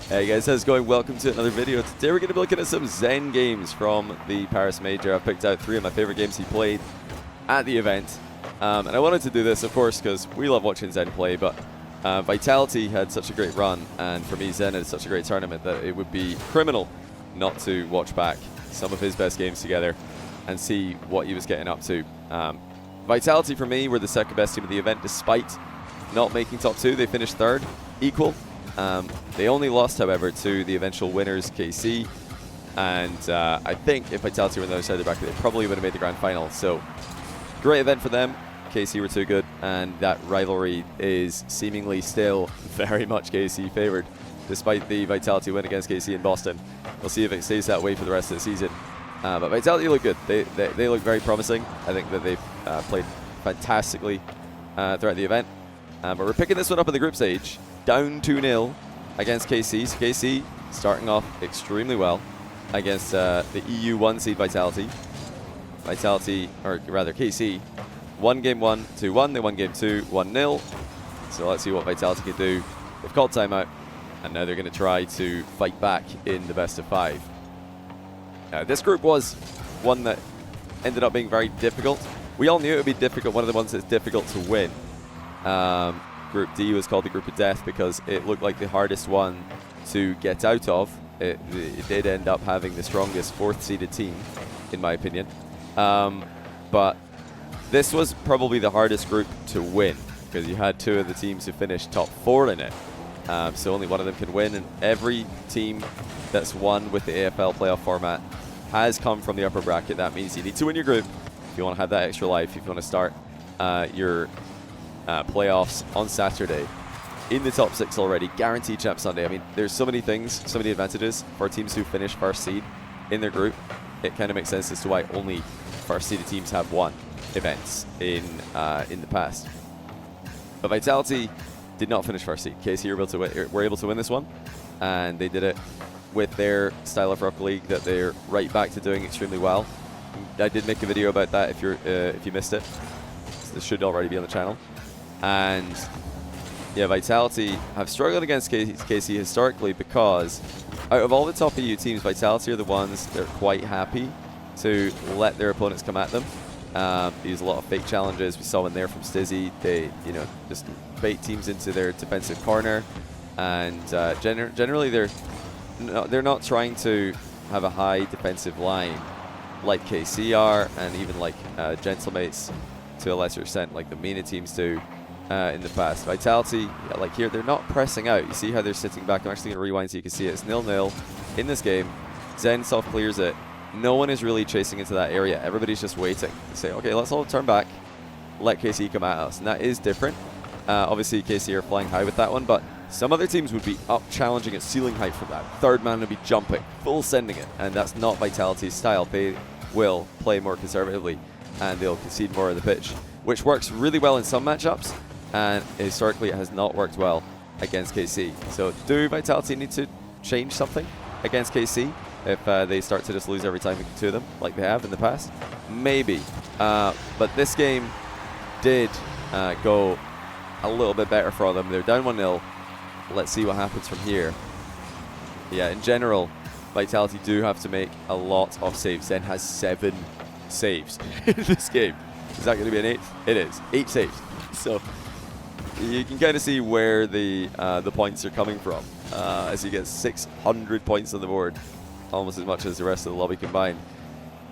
Hey guys, how's it going? Welcome to another video. Today we're going to be looking at some Zen games from the Paris Major. I've picked out 3 of my favorite games he played at the event. And I wanted to do this, of course, because we love watching Zen play, but Vitality had such a great run, and for me, Zen had such a great tournament that it would be criminal not to watch back some of his best games together and see what he was getting up to. Vitality, for me, were the second best team of the event, despite not making top 2. They finished 3rd, equal. They only lost, however, to the eventual winners, KC. And I think if Vitality were on the other side of the bracket, they probably would have made the grand final. So, great event for them. KC were too good, and that rivalry is seemingly still very much KC favored, despite the Vitality win against KC in Boston. We'll see if it stays that way for the rest of the season. But Vitality look good. They look very promising. I think that they've played fantastically throughout the event. But we're picking this one up in the group stage, down 2-0 against KC. So KC starting off extremely well against the EU 1 seed Vitality. Vitality, or rather KC, won game 1, 2-1. They won game 2, 1-0. So let's see what Vitality can do. They've called timeout, and now they're going to try to fight back in the best of 5. This group was one that ended up being very difficult. We all knew it would be difficult, one of the ones that's difficult to win. Group D was called the Group of Death because it looked like the hardest one to get out of. It did end up having the strongest 4th seeded team, in my opinion. But this was probably the hardest group to win because you had 2 of the teams who finished top 4 in it. So only one of them can win, and every team that's won with the AFL playoff format has come from the upper bracket. That means you need to win your group if you want to have that extra life, if you want to start your playoffs on Saturday in the top 6 already, guaranteed champ Sunday. I mean, there's so many things, so many advantages for teams who finish 1st seed in their group. It kind of makes sense as to why only 1st seeded teams have won events in the past. But Vitality did not finish 1st seed. KC were able to win this one, and they did it with their style of Rocket League that they're right back to doing extremely well. I did make a video about that if you missed it. So this should already be on the channel. And yeah, Vitality have struggled against KC historically because out of all the top EU teams, Vitality are the ones that are quite happy to let their opponents come at them. They use a lot of fake challenges. We saw one there from Stizzy. They, just bait teams into their defensive corner, and generally they're not trying to have a high defensive line like KC are, and even like Gentlemates to a lesser extent, like the MENA teams do in the past. Vitality, like here, they're not pressing out. You see how they're sitting back. I'm actually going to rewind so you can see it. It's 0-0 in this game. Zen soft clears it. No one is really chasing into that area. Everybody's just waiting to say, okay, let's all turn back, let KC come at us. And that is different. Obviously, KC are flying high with that one, but some other teams would be up challenging at ceiling height from that. 3rd man would be jumping, full sending it, and that's not Vitality's style. They will play more conservatively, and they'll concede more of the pitch, which works really well in some matchups, and historically it has not worked well against KC. So do Vitality need to change something against KC if they start to just lose every time to them like they have in the past? Maybe. But this game did go a little bit better for them. They're down 1-0. Let's see what happens from here. Yeah, in general, Vitality do have to make a lot of saves. Zen has 7 saves in this game. Is that going to be an 8? It is. 8 saves. So you can kind of see where the points are coming from as he gets 600 points on the board, almost as much as the rest of the lobby combined.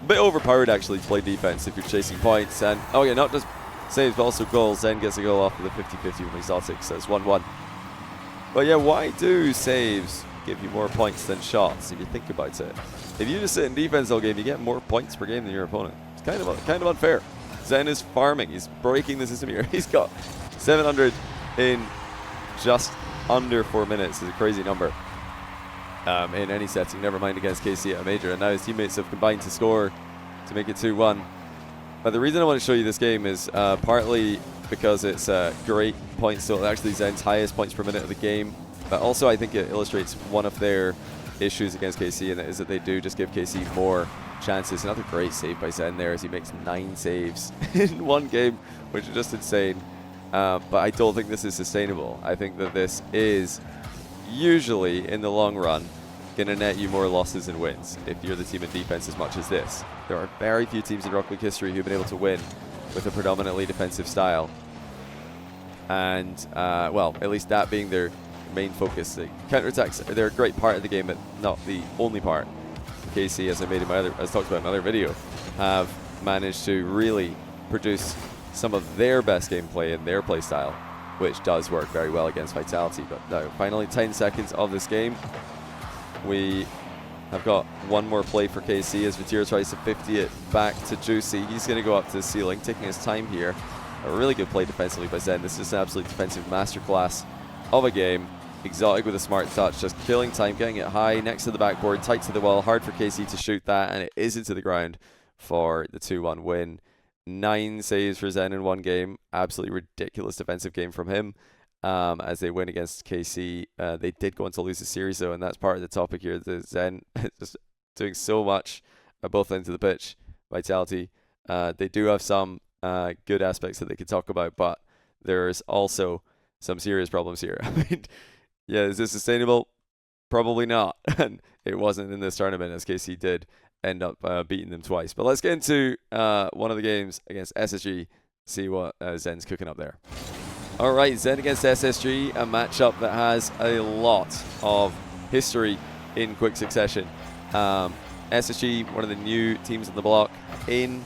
A bit overpowered actually to play defense if you're chasing points, and oh yeah, not just saves but also goals. Zen gets a goal off of the 50-50 from Exotic, so it's 1-1. But yeah, why do saves give you more points than shots if you think about it? If you just sit in defense all game, you get more points per game than your opponent. It's kind of unfair. Zen is farming. He's breaking the system here. He's got 700 in just under 4 minutes. Is a crazy number in any setting, never mind against KC at a major. And now his teammates have combined to score to make it 2-1. But the reason I want to show you this game is partly because it's great points total, actually Zen's highest points per minute of the game. But also I think it illustrates one of their issues against KC, and that is that they do just give KC more chances. Another great save by Zen there as he makes 9 saves in one game, which is just insane. But I don't think this is sustainable. I think that this is usually, in the long run, going to net you more losses than wins if you're the team in defense as much as this. There are very few teams in Rocket League history who've been able to win with a predominantly defensive style. And, well, at least that being their main focus. The counterattacks, they're a great part of the game, but not the only part. KC, as I talked about in another video, have managed to really produce some of their best gameplay in their play style, which does work very well against Vitality. But now, finally, 10 seconds of this game. We have got one more play for KC as Vatira tries to 50 it back to Juicy. He's going to go up to the ceiling, taking his time here. A really good play defensively by Zen. This is an absolute defensive masterclass of a game. Exotic with a smart touch, just killing time, getting it high, next to the backboard, tight to the wall. Hard for KC to shoot that, and it is into the ground for the 2-1 win. 9 saves for Zen in one game. Absolutely ridiculous defensive game from him. As they win against KC. They did go on to lose the series though, and that's part of the topic here. The Zen just doing so much at both ends of the pitch. Vitality, they do have some good aspects that they could talk about, but there's also some serious problems here. I mean, yeah, is this sustainable? Probably not. And it wasn't in this tournament, as KC did end up beating them twice. But let's get into one of the games against SSG, see what Zen's cooking up there. All right, Zen against SSG, a matchup that has a lot of history in quick succession. SSG, one of the new teams on the block in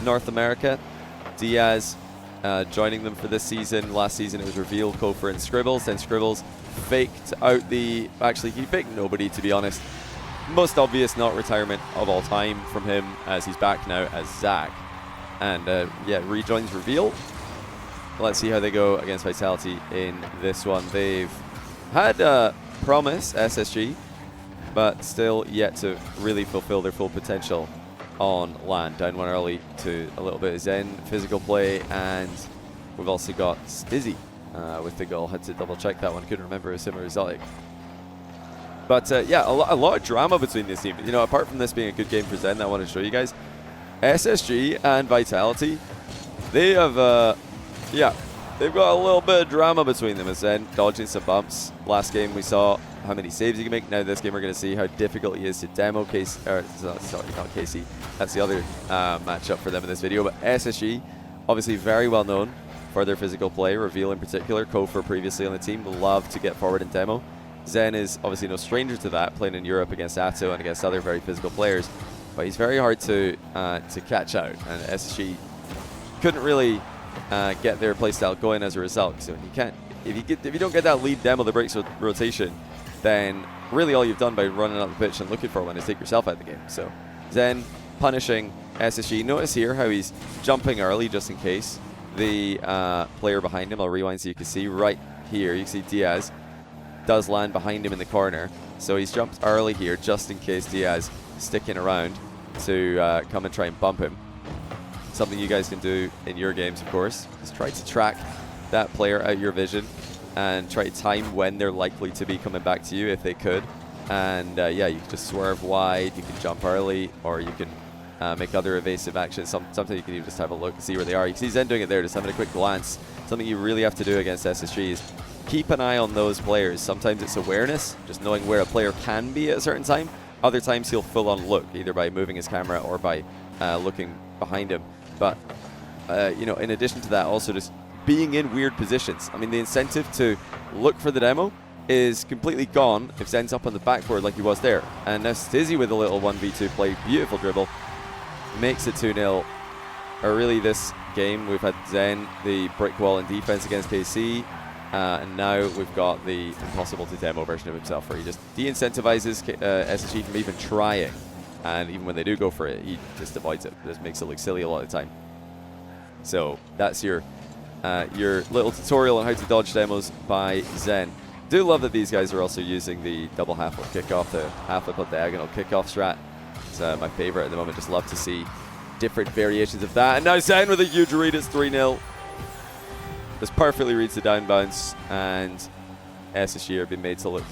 North America. Diaz joining them for this season. Last season it was Reveal, Kofor, and Scribbles. Then Scribbles faked out the... Actually, he faked nobody, to be honest. Most obvious not retirement of all time from him, as he's back now as Zach. And yeah, rejoins Reveal. Let's see how they go against Vitality in this one. They've had promise, SSG, but still yet to really fulfill their full potential on land. Down one early to a little bit of Zen physical play, and we've also got Stizzy with the goal. Had to double check that one, couldn't remember a similar exotic. But yeah, a lot of drama between these teams. You know, apart from this being a good game for Zen, I want to show you guys, SSG and Vitality, they have yeah, they've got a little bit of drama between them, as Zen dodging some bumps. Last game we saw how many saves he can make. Now this game we're going to see how difficult he is to demo KC, sorry, not KC. That's the other matchup for them in this video. But SSG, obviously very well known for their physical play. Reveal in particular, Kofor previously on the team, love to get forward in demo. Zen is obviously no stranger to that, playing in Europe against Atto and against other very physical players. But he's very hard to catch out, and SSG couldn't really get their playstyle going as a result. So you can't, if you don't get that lead demo that breaks rotation, then really all you've done by running up the pitch and looking for one is take yourself out of the game. So Zen punishing SSG. Notice here how he's jumping early just in case the player behind him. I'll rewind so you can see right here. You can see Diaz does land behind him in the corner. So he's jumped early here just in case Diaz is sticking around to come and try and bump him. Something you guys can do in your games, of course, is try to track that player out your vision and try to time when they're likely to be coming back to you if they could. And yeah, you can just swerve wide, you can jump early, or you can make other evasive actions. Sometimes you can even just have a look and see where they are. You can see Zen doing it there, just having a quick glance. Something you really have to do against SSG is keep an eye on those players. Sometimes it's awareness, just knowing where a player can be at a certain time. Other times he'll full on look, either by moving his camera or by looking behind him. But you know, in addition to that, also just being in weird positions. I mean, the incentive to look for the demo is completely gone if Zen's up on the backboard like he was there. And now Stizzy with a little 1v2 play, beautiful dribble, makes it 2-0. Or really this game, we've had Zen, the brick wall in defense against KC, and now we've got the impossible to demo version of himself, where he just de-incentivizes SSG from even trying. And even when they do go for it, he just avoids it. Just makes it look silly a lot of the time. So that's your little tutorial on how to dodge demos by Zen. Do love that these guys are also using the double half flip kickoff, the half flip diagonal kickoff strat. It's my favorite at the moment. Just love to see different variations of that. And now Zen with a huge read. It's 3-0. This perfectly reads the down bounce, and SSG are being made to look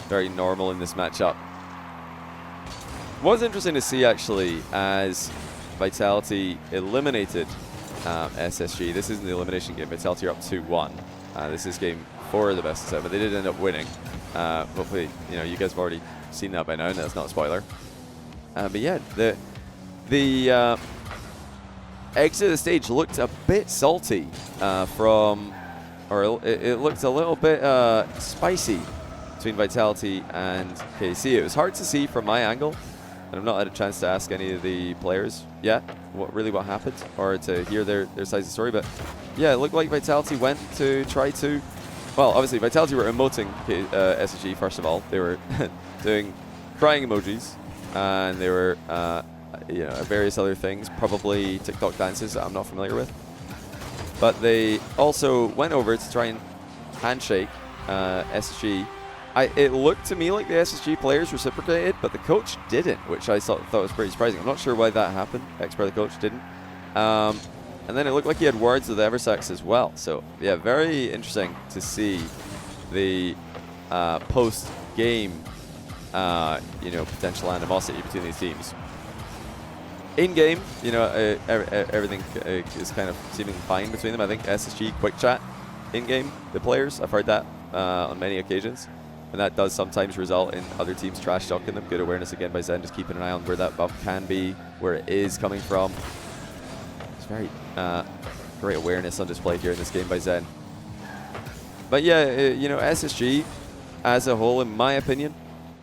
very normal in this matchup. What's interesting to see, actually, as Vitality eliminated SSG. This isn't the elimination game. Vitality are up 2-1. This is game 4 of the best of 7. They did end up winning. Hopefully, you know, you guys have already seen that by now, and that's not a spoiler. But yeah, the exit of the stage looked a bit salty it looked a little bit spicy between Vitality and KC. It was hard to see from my angle, and I've not had a chance to ask any of the players yet what happened, or to hear their sides of the story. But yeah, it looked like Vitality went to try to, well, obviously Vitality were emoting SSG first of all. They were doing crying emojis, and they were you know, various other things, probably TikTok dances that I'm not familiar with. But they also went over to try and handshake SSG. It looked to me like the SSG players reciprocated, but the coach didn't, which I thought was pretty surprising. I'm not sure why that happened. The coach didn't. And then it looked like he had words with Eversax as well. So yeah, very interesting to see the post-game you know, potential animosity between these teams. In-game, you know, everything is kind of seeming fine between them. I think SSG quick chat in-game, the players, I've heard that on many occasions. And that does sometimes result in other teams trash talking them. Good awareness again by Zen, just keeping an eye on where that buff can be, where it is coming from. It's very great awareness on display here in this game by Zen. But yeah, you know, SSG as a whole, in my opinion,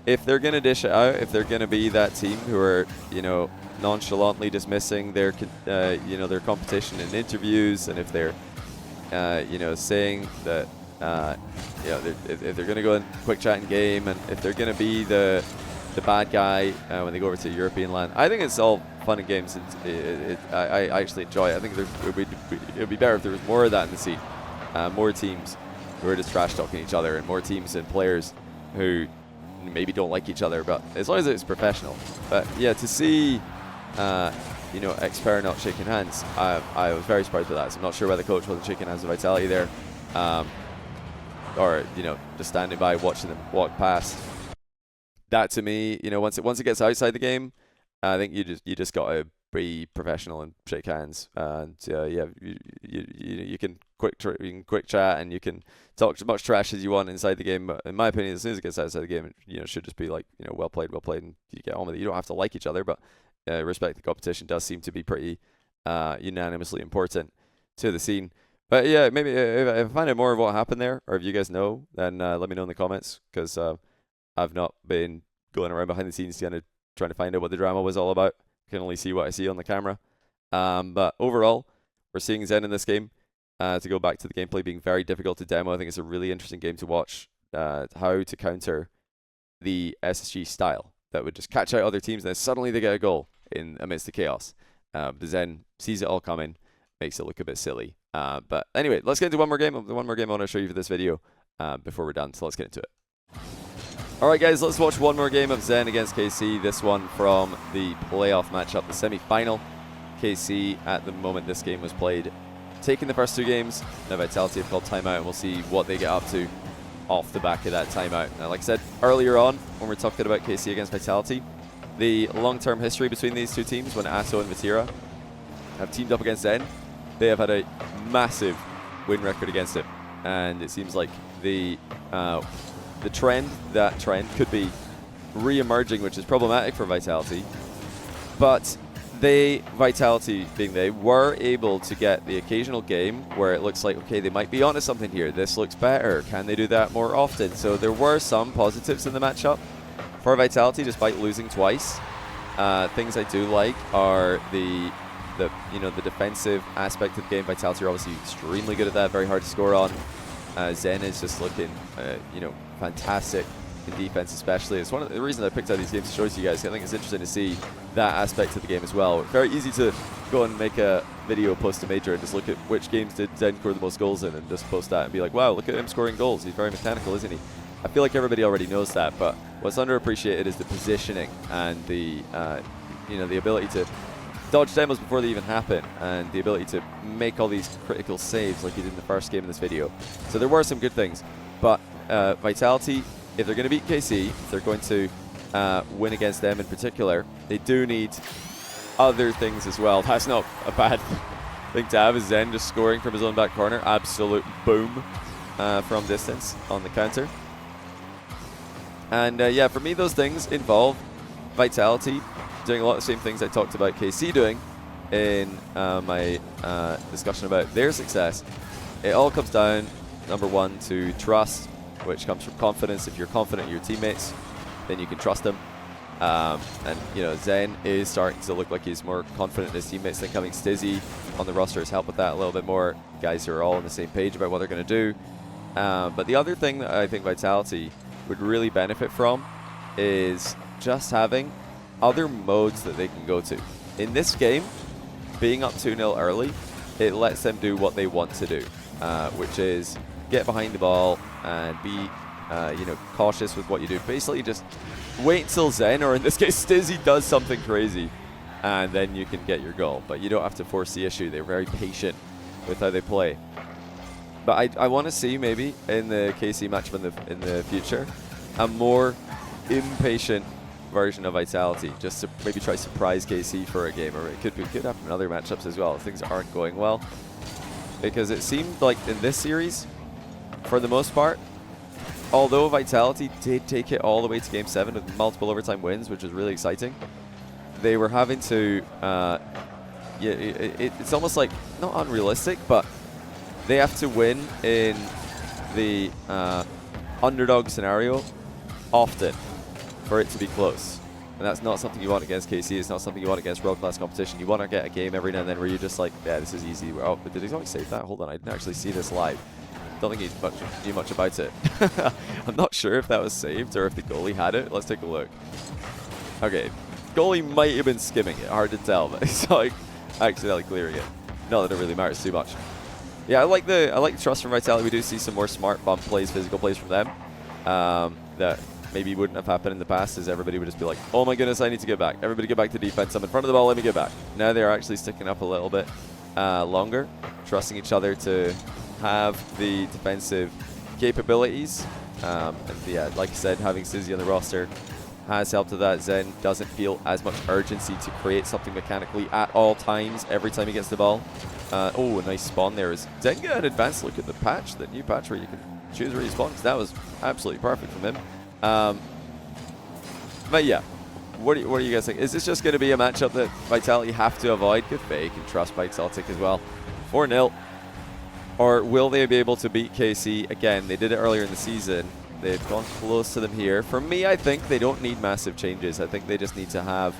if they're going to dish it out, if they're going to be that team who are, you know, nonchalantly dismissing their, you know, their competition in interviews, and if they're, you know, saying that, you know, if they're going to go in quick chat in game, and if they're going to be the bad guy when they go over to European land, I think it's all fun and games. I actually enjoy it. I think it would be better if there was more of that in the scene, more teams who are just trash talking each other, and more teams and players who maybe don't like each other, but as long as it's professional. But yeah, to see you know, Xper not shaking hands, I was very surprised with that. So I'm not sure why the coach wasn't shaking hands with Vitality there, or, you know, just standing by watching them walk past. That to me, you know, once it gets outside the game, I think you just got to be professional and shake hands. And yeah, you can quick chat, and you can talk as much trash as you want inside the game. But in my opinion, as soon as it gets outside the game, it, you know, should just be like, you know, well played, and you get on with it. You don't have to like each other, but respect the competition does seem to be pretty unanimously important to the scene. But yeah, maybe if I find out more of what happened there, or if you guys know, then let me know in the comments, because I've not been going around behind the scenes trying to find out what the drama was all about. I can only see what I see on the camera. But overall, we're seeing Zen in this game. To go back to the gameplay being very difficult to demo, I think it's a really interesting game to watch. How to counter the SSG style that would just catch out other teams, and then suddenly they get a goal in amidst the chaos. The Zen sees it all coming, makes it look a bit silly. But anyway, let's get into one more game. The one more game I want to show you for this video before we're done. So let's get into it. All right, guys, let's watch one more game of Zen against KC. This one from the playoff matchup, the semi-final. KC, at the moment this game was played, taking the first two games. Now Vitality have called timeout, and we'll see what they get up to off the back of that timeout. Now, like I said earlier on, when we're talking about KC against Vitality, the long-term history between these two teams, when Atto and Vatira have teamed up against Zen, they have had a massive win record against it. And it seems like that trend could be re-emerging, which is problematic for Vitality. But Vitality being they, were able to get the occasional game where it looks like, okay, they might be onto something here. This looks better. Can they do that more often? So there were some positives in the matchup for Vitality, despite losing twice. Things I do like are the defensive aspect of the game. Vitality are obviously extremely good at that. Very hard to score on. Zen is just looking, fantastic in defense, especially. It's one of the reasons I picked out these games to show to you guys. I think it's interesting to see that aspect of the game as well. Very easy to go and make a video post to Major and just look at which games did Zen score the most goals in, and just post that and be like, wow, look at him scoring goals. He's very mechanical, isn't he? I feel like everybody already knows that, but what's underappreciated is the positioning and the ability to dodge demos before they even happen, and the ability to make all these critical saves like he did in the first game in this video. So there were some good things, but Vitality, if they're going to beat KC, if they're going to win against them in particular, they do need other things as well. That's not a bad thing to have, is Zen just scoring from his own back corner. Absolute boom from distance on the counter. And yeah, for me, those things involve Vitality doing a lot of the same things I talked about KC doing in my discussion about their success. It all comes down, number one, to trust, which comes from confidence. If you're confident in your teammates, then you can trust them. And you know, Zen is starting to look like he's more confident in his teammates than coming. Stizzy on the roster has helped with that a little bit more. Guys who are all on the same page about what they're going to do. But the other thing that I think Vitality would really benefit from is just having other modes that they can go to. In this game, being up 2-0 early, it lets them do what they want to do, which is get behind the ball and be you know, cautious with what you do. Basically, just wait until Zen, or in this case, Stizzy, does something crazy, and then you can get your goal. But you don't have to force the issue. They're very patient with how they play. But I want to see maybe in the KC matchup in the future a more impatient version of Vitality, just to maybe try surprise KC for a game, or it could happen in other matchups as well if things aren't going well. Because it seemed like in this series, for the most part, although Vitality did take it all the way to Game 7 with multiple overtime wins, which was really exciting, they were having to, it's almost like, not unrealistic, but they have to win in the underdog scenario often for it to be close. And that's not something you want against KC. It's not something you want against world-class competition. You want to get a game every now and then where you're just like, yeah, this is easy. Oh, but did he always save that? Hold on, I didn't actually see this live. Don't think he knew much about it. I'm not sure if that was saved or if the goalie had it. Let's take a look. Okay, goalie might have been skimming it. Hard to tell, but it's like accidentally clearing it. Not that it really matters too much. Yeah, I like the trust from Vitality. We do see some more smart bump plays, physical plays from them that maybe wouldn't have happened in the past, as everybody would just be like, oh my goodness, I need to get back. Everybody get back to defense. I'm in front of the ball, let me get back. Now they're actually sticking up a little bit longer, trusting each other to have the defensive capabilities. And yeah, like I said, having Stizzy on the roster has helped with that. Zen doesn't feel as much urgency to create something mechanically at all times every time he gets the ball. Oh, a nice spawn there. Is Zen get an advanced look at the patch, the new patch where you can choose where he spawns? That was absolutely perfect from him. But yeah, what do you guys think? Is this just going to be a matchup that Vitality have to avoid? Good fake and trust by Celtic as well. 4-0. Or will they be able to beat KC? Again, they did it earlier in the season. They've gone close to them here. For me, I think they don't need massive changes. I think they just need to have...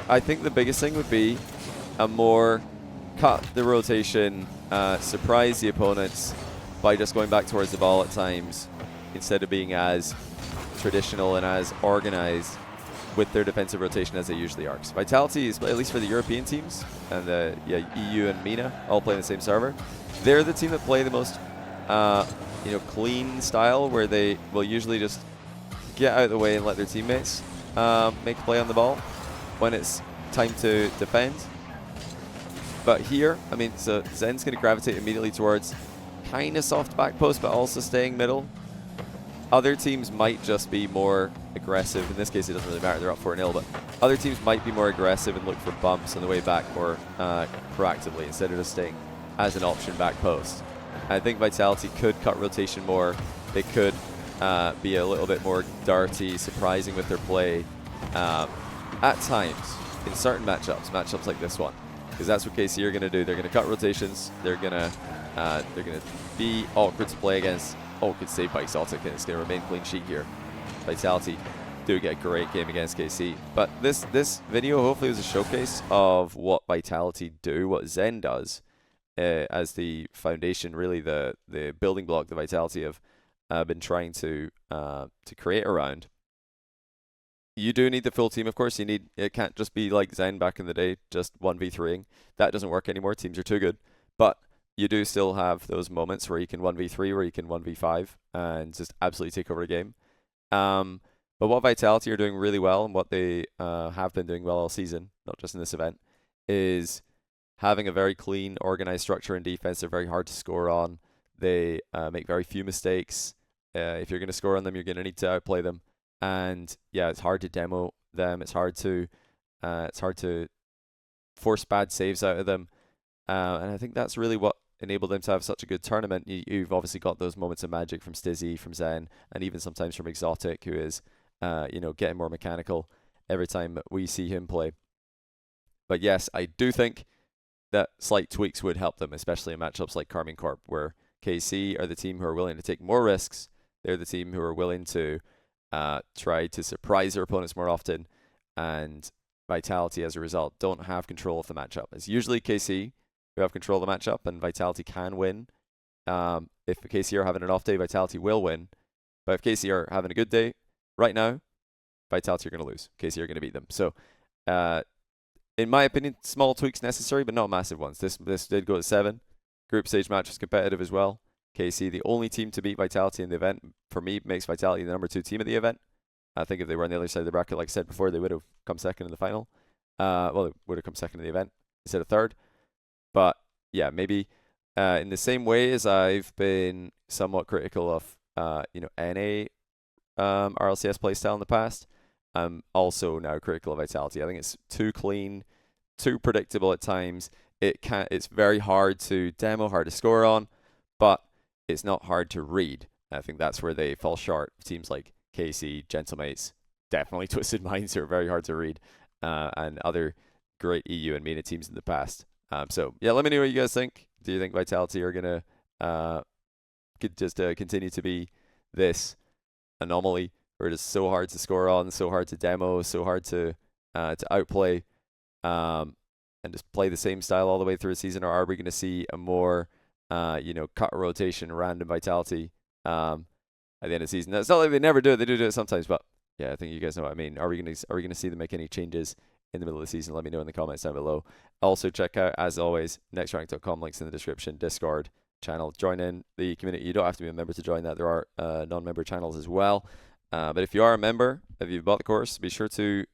I think the biggest thing would be a more cut the rotation, surprise the opponents by just going back towards the ball at times instead of being as traditional and as organized with their defensive rotation as they usually are. So Vitality is, at least for the European teams, and EU and MENA all play in the same server. They're the team that play the most clean style, where they will usually just get out of the way and let their teammates make a play on the ball when it's time to defend. But here, I mean, so Zen's going to gravitate immediately towards kind of soft back post, but also staying middle. Other teams might just be more aggressive. In this case, it doesn't really matter. They're up 4-0, but other teams might be more aggressive and look for bumps on the way back more proactively instead of just staying as an option back post. I think Vitality could cut rotation more. They could be a little bit more dirty, surprising with their play at times in certain matchups like this one, because that's what KC are going to do. They're going to cut rotations. They're going to be awkward to play against. Oh, good save by Celtic, and it's going to remain clean sheet here. Vitality do get a great game against KC. But this video hopefully was a showcase of what Vitality do, what Zen does, as the foundation, really the building block that Vitality have been trying to create around. You do need the full team, of course. It can't just be like Zen back in the day, just 1v3ing. That doesn't work anymore. Teams are too good. But you do still have those moments where you can 1v3, where you can 1v5, and just absolutely take over a game. But what Vitality are doing really well, and what they have been doing well all season, not just in this event, is having a very clean, organized structure in defense. They're very hard to score on. They make very few mistakes. If you're going to score on them, you're going to need to outplay them. And yeah, it's hard to demo them. It's hard to force bad saves out of them. And I think that's really what enabled them to have such a good tournament. You've obviously got those moments of magic from Stizzy, from Zen, and even sometimes from Exotic, who is, getting more mechanical every time we see him play. But yes, I do think that slight tweaks would help them, especially in matchups like Karmine Corp, where KC are the team who are willing to take more risks. They're the team who are willing to try to surprise their opponents more often, and Vitality, as a result, don't have control of the matchup. It's usually KC who have control of the matchup, and Vitality can win. If KC are having an off day, Vitality will win. But if KC are having a good day, right now, Vitality are going to lose. KC are going to beat them. So, in my opinion, small tweaks necessary, but not massive ones. This did go to 7. Group stage match was competitive as well. KC, the only team to beat Vitality in the event, for me, makes Vitality the number 2 team of the event. I think if they were on the other side of the bracket, like I said before, they would have come second in the final. Well, they would have come second in the event instead of third. But yeah, maybe in the same way as I've been somewhat critical of NA RLCS playstyle in the past, I'm also now critical of Vitality. I think it's too clean, too predictable at times. It's very hard to demo, hard to score on, but it's not hard to read. I think that's where they fall short. Teams like KC, Gentlemates, definitely Twisted Minds are very hard to read, and other great EU and MENA teams in the past. So yeah, let me know what you guys think. Do you think Vitality are gonna continue to be this anomaly, or it is so hard to score on, so hard to demo, so hard to outplay, and just play the same style all the way through a season, or are we going to see a more cut rotation, random Vitality at the end of the season? It's not like they never do it; they do it sometimes, but yeah, I think you guys know what I mean. Are we gonna see them make any changes in the middle of the season? Let me know in the comments down below. Also, check out, as always, nextrank.com, links in the description, Discord channel. Join in the community. You don't have to be a member to join that. There are non-member channels as well. But if you are a member, if you've bought the course, be sure to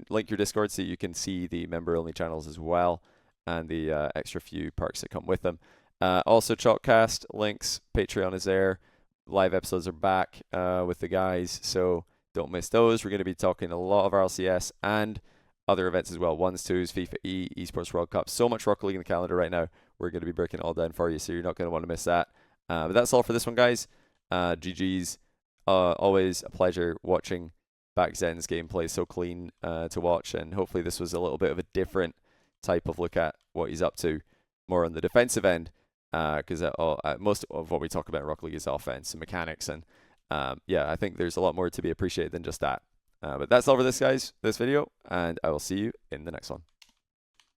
link your Discord so you can see the member-only channels as well, and the extra few perks that come with them. Also, Chalkcast links, Patreon is there. Live episodes are back with the guys, so don't miss those. We're going to be talking a lot of RLCS and other events as well. 1s, 2s, FIFA Esports World Cup. So much Rocket League in the calendar right now. We're going to be breaking it all down for you, so you're not going to want to miss that. But that's all for this one, guys. GG's. Always a pleasure watching back Zen's gameplay. So clean to watch, and hopefully this was a little bit of a different type of look at what he's up to, more on the defensive end, because most of what we talk about in Rocket League is offense and mechanics, and yeah, I think there's a lot more to be appreciated than just that. But that's all for this, guys, this video, and I will see you in the next one.